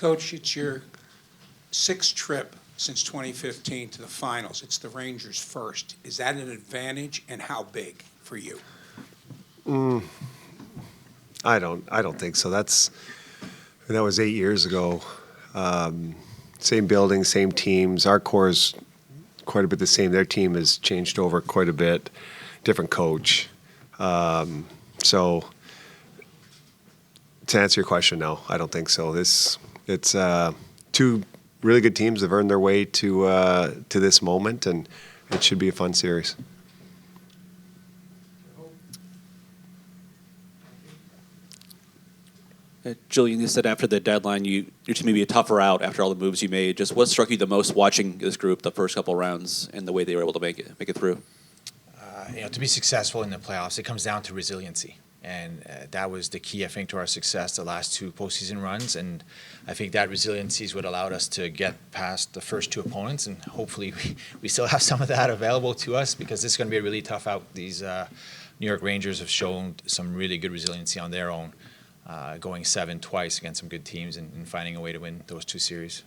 Coach, it's your sixth trip since 2015 to the finals. It's the Rangers' first. Is that an advantage, and how big for you? I don't think so. That was 8 years ago. Same building, same teams. Our core is quite a bit the same. Their team has changed over quite a bit. Different coach. So to answer your question, no, I don't think so. It's two really good teams that have earned their way to this moment, and it should be a fun series. Julien, you said after the deadline, your team may be a tougher out after all the moves you made. Just what struck you the most watching this group the first couple of rounds and the way they were able to make it through? To be successful in the playoffs, it comes down to resiliency. And that was the key, I think, to our success the last two postseason runs. And I think that resiliency is what allowed us to get past the first two opponents. And hopefully we still have some of that available to us, because this is going to be a really tough out. These New York Rangers have shown some really good resiliency on their own, going 7 twice against some good teams and finding a way to win those two series.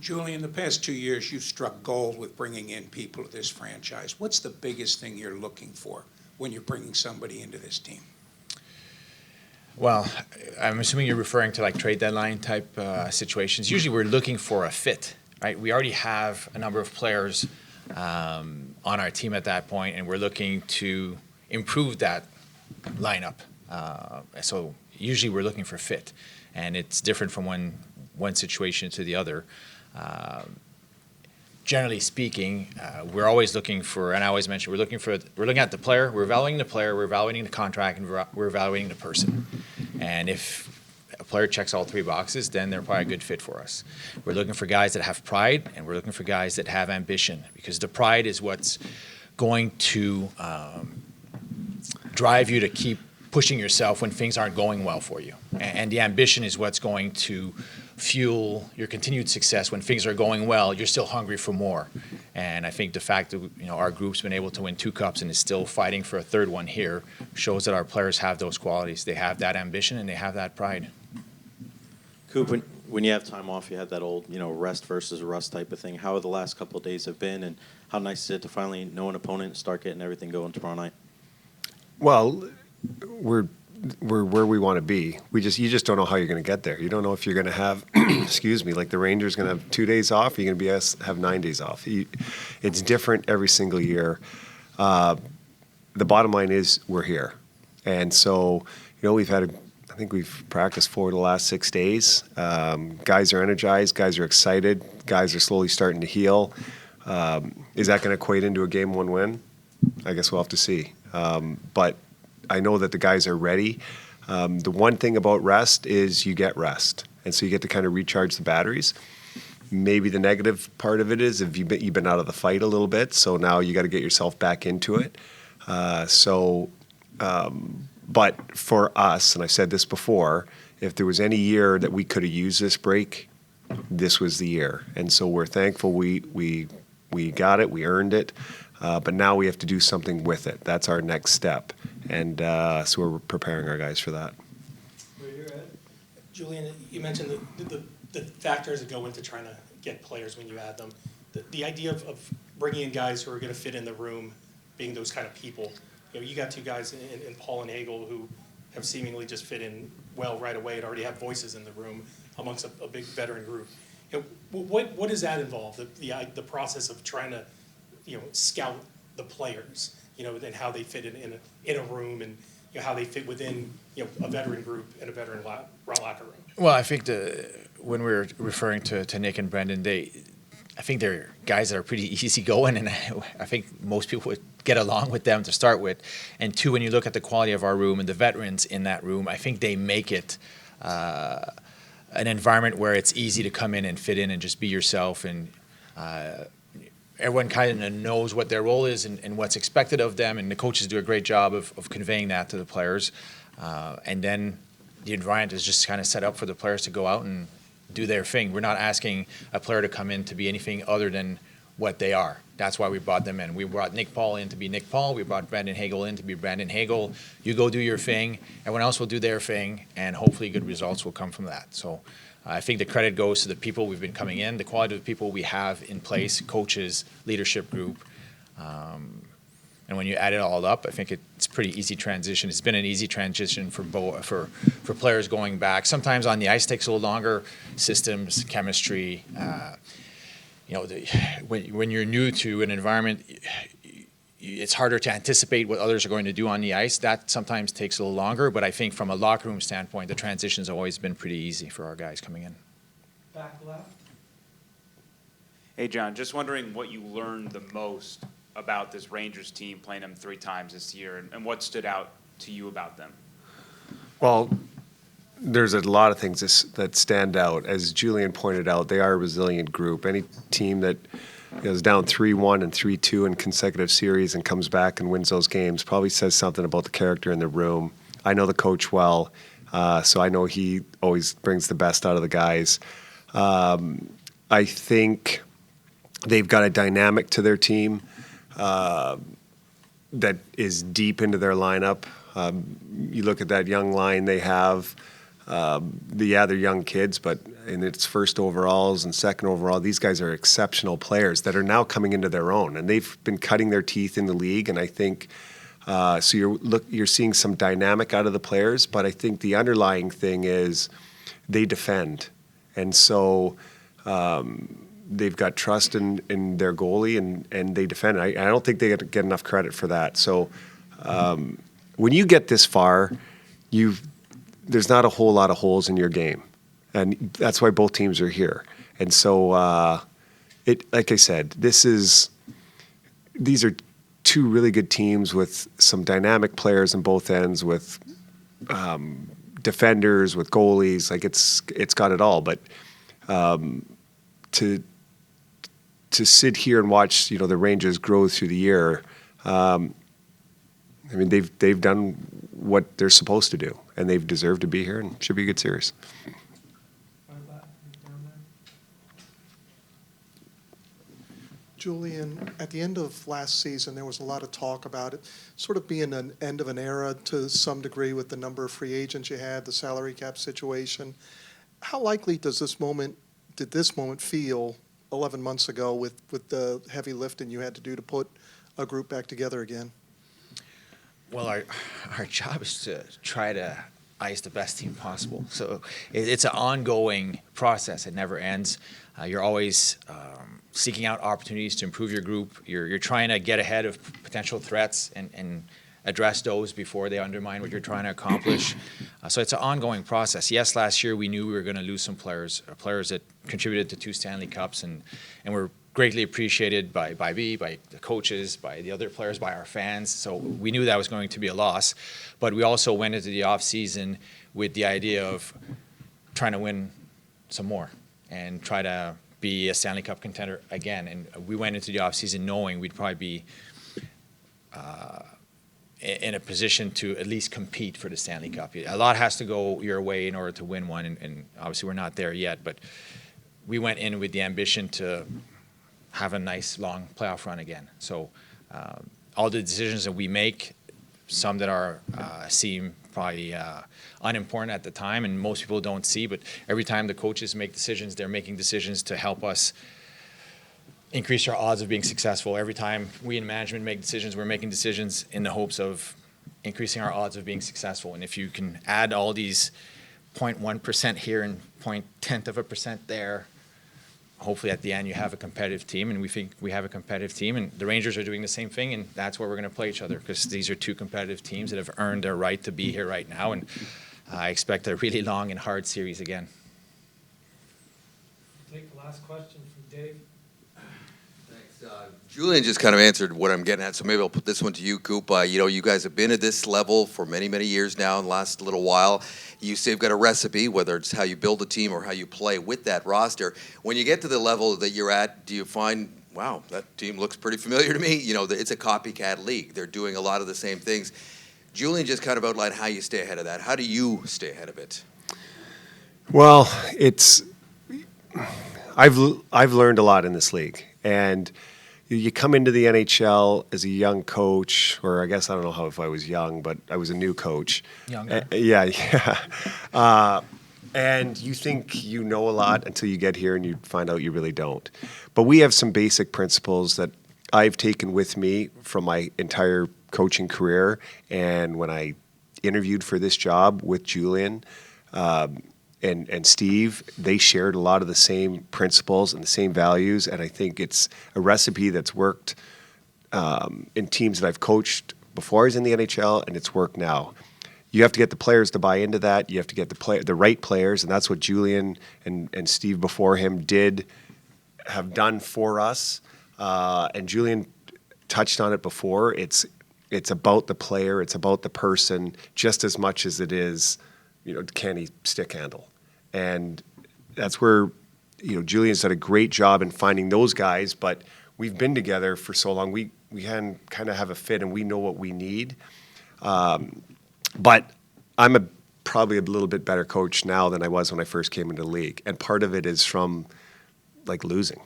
Julien, in the past 2 years, you've struck gold with bringing in people to this franchise. What's the biggest thing you're looking for when you're bringing somebody into this team? Well, I'm assuming you're referring to like trade deadline type situations. Usually we're looking for a fit, right? We already have a number of players on our team at that point, and we're looking to improve that lineup. So usually we're looking for fit, and it's different from one situation to the other. Generally speaking, we're always looking for, and I always mention, we're looking at the player, we're evaluating the player, we're evaluating the contract, and we're evaluating the person. And if a player checks all 3 boxes, then they're probably a good fit for us. We're looking for guys that have pride, and we're looking for guys that have ambition, because the pride is what's going to drive you to keep pushing yourself when things aren't going well for you. And the ambition is what's going to fuel your continued success when things are going well. You're still hungry for more. And I think the fact that our group's been able to win 2 cups and is still fighting for a 3rd one here shows that our players have those qualities. They have that ambition and they have that pride. Coop, when you have time off, you had that old, rest versus rust type of thing. How the last couple of days have been, and how nice is it to finally know an opponent and start getting everything going tomorrow night? Well, we're where we want to be. You just don't know how you're going to get there. You don't know if you're going to have, like the Rangers going to have 2 days off. You're going to have 9 days off. It's different every single year. The bottom line is we're here, and so I think we've practiced 4 of the last 6 days. Guys are energized. Guys are excited. Guys are slowly starting to heal. Is that going to equate into a Game 1 win? I guess we'll have to see. But I know that the guys are ready. The one thing about rest is you get rest, and so you get to kind of recharge the batteries. Maybe the negative part of it is if you've been out of the fight a little bit, so now you got to get yourself back into it. But for us, and I said this before, if there was any year that we could have used this break, this was the year. And so we're thankful we got it, we earned it, but now we have to do something with it. That's our next step. And so we're preparing our guys for that. Julien, you mentioned the factors that go into trying to get players when you add them. The idea of bringing in guys who are going to fit in the room, being those kind of people. You got 2 guys in Paul and Hagel who have seemingly just fit in well right away and already have voices in the room amongst a big veteran group. What does that involve? The process of trying to scout the players, and how they fit in a room, and how they fit within a veteran group and a veteran locker room. Well, I think when we're referring to Nick and Brendan, I think they're guys that are pretty easygoing, and I think most people would get along with them to start with. And 2, when you look at the quality of our room and the veterans in that room, I think they make it an environment where it's easy to come in and fit in and just be yourself. And everyone kind of knows what their role is and what's expected of them, and the coaches do a great job of conveying that to the players. And then the environment is just kind of set up for the players to go out and do their thing. We're not asking a player to come in to be anything other than what they are. That's why we brought them in. We brought Nick Paul in to be Nick Paul. We brought Brandon Hagel in to be Brandon Hagel. You go do your thing. Everyone else will do their thing, and hopefully good results will come from that. So I think the credit goes to the people we've been coming in, the quality of the people we have in place, coaches, leadership group. And when you add it all up, I think it's a pretty easy transition. It's been an easy transition for players going back. Sometimes on the ice takes a little longer. Systems, chemistry. When you're new to an environment, it's harder to anticipate what others are going to do on the ice. That sometimes takes a little longer. But I think from a locker room standpoint, the transition's always been pretty easy for our guys coming in. Back left. Hey, John, just wondering what you learned the most about this Rangers team, playing them 3 times this year, and what stood out to you about them? Well, there's a lot of things that stand out. As Julien pointed out, they are a resilient group. Any team that is down 3-1 and 3-2 in consecutive series and comes back and wins those games probably says something about the character in the room. I know the coach well, so I know he always brings the best out of the guys. I think they've got a dynamic to their team that is deep into their lineup. You look at that young line they have. They're young kids, but in its first overalls and second overall, these guys are exceptional players that are now coming into their own, and they've been cutting their teeth in the league. And I think so. You're seeing some dynamic out of the players, but I think the underlying thing is they defend, and so. They've got trust in their goalie, and they defend. I don't think they get enough credit for that. So when you get this far, there's not a whole lot of holes in your game, and that's why both teams are here. And so, like I said, these are 2 really good teams with some dynamic players on both ends, with defenders, with goalies. Like it's got it all. But to sit here and watch, the Rangers grow through the year. I mean, they've done what they're supposed to do, and they've deserved to be here, and should be a good series. Julien, at the end of last season, there was a lot of talk about it sort of being an end of an era to some degree with the number of free agents you had, the salary cap situation. How likely did this moment feel 11 months ago with the heavy lifting you had to do to put a group back together again? Well, our job is to try to ice the best team possible. So it's an ongoing process. It never ends. You're always seeking out opportunities to improve your group. You're trying to get ahead of potential threats and address those before they undermine what you're trying to accomplish. So it's an ongoing process. Yes, last year we knew we were going to lose some players that contributed to 2 Stanley Cups, and were greatly appreciated by me, by the coaches, by the other players, by our fans. So we knew that was going to be a loss. But we also went into the offseason with the idea of trying to win some more and try to be a Stanley Cup contender again. And we went into the offseason knowing we'd probably be in a position to at least compete for the Stanley Cup. A lot has to go your way in order to win one, and obviously we're not there yet, but we went in with the ambition to have a nice long playoff run again. So all the decisions that we make, some that are seem probably unimportant at the time and most people don't see, but every time the coaches make decisions, they're making decisions to help us increase our odds of being successful. Every time we in management make decisions, we're making decisions in the hopes of increasing our odds of being successful. And if you can add all these 0.1% here and 0.1% there, hopefully at the end you have a competitive team, and we think we have a competitive team, and the Rangers are doing the same thing, and that's where we're going to play each other, because these are 2 competitive teams that have earned their right to be here right now, and I expect a really long and hard series again. Take the last question from Dave. Julien just kind of answered what I'm getting at, so maybe I'll put this one to you, Coop. You guys have been at this level for many, many years now in the last little while. You say you've got a recipe, whether it's how you build a team or how you play with that roster. When you get to the level that you're at, do you find, wow, that team looks pretty familiar to me? It's a copycat league. They're doing a lot of the same things. Julien just kind of outlined how you stay ahead of that. How do you stay ahead of it? Well, I've learned a lot in this league, and you come into the NHL as a young coach, or I guess I don't know how if I was young, but I was a new coach. Younger. Yeah. And you think you know a lot until you get here and you find out you really don't. But we have some basic principles that I've taken with me from my entire coaching career. And when I interviewed for this job with Julien and Steve, they shared a lot of the same principles and the same values. And I think it's a recipe that's worked in teams that I've coached before I was in the NHL, and it's worked now. You have to get the players to buy into that. You have to get the right players, and that's what Julien and Steve before him have done for us. And Julien touched on it before. It's about the player. It's about the person just as much as it is, can he stick handle? And that's where, Julien's done a great job in finding those guys. But we've been together for so long. We kind of have a fit, and we know what we need. But I'm probably a little bit better coach now than I was when I first came into the league. And part of it is from losing.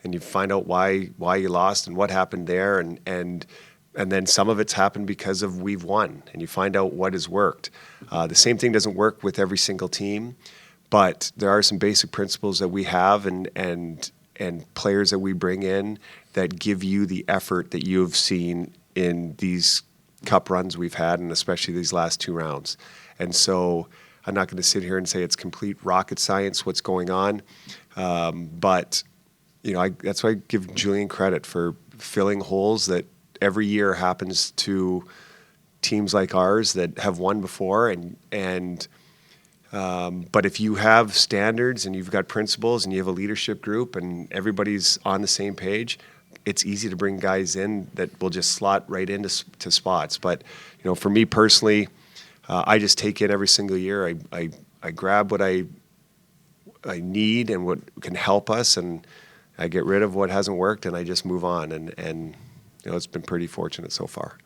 And you find out why you lost and what happened there. And then some of it's happened because of we've won. And you find out what has worked. The same thing doesn't work with every single team. But there are some basic principles that we have and players that we bring in that give you the effort that you have seen in these cup runs we've had, and especially these last 2 rounds. And so I'm not going to sit here and say it's complete rocket science what's going on, but that's why I give Julien credit for filling holes that every year happens to teams like ours that have won before. But if you have standards and you've got principles and you have a leadership group and everybody's on the same page, it's easy to bring guys in that will just slot right into spots. But for me personally, I just take in every single year. I grab what I need and what can help us, and I get rid of what hasn't worked, and I just move on. And it's been pretty fortunate so far.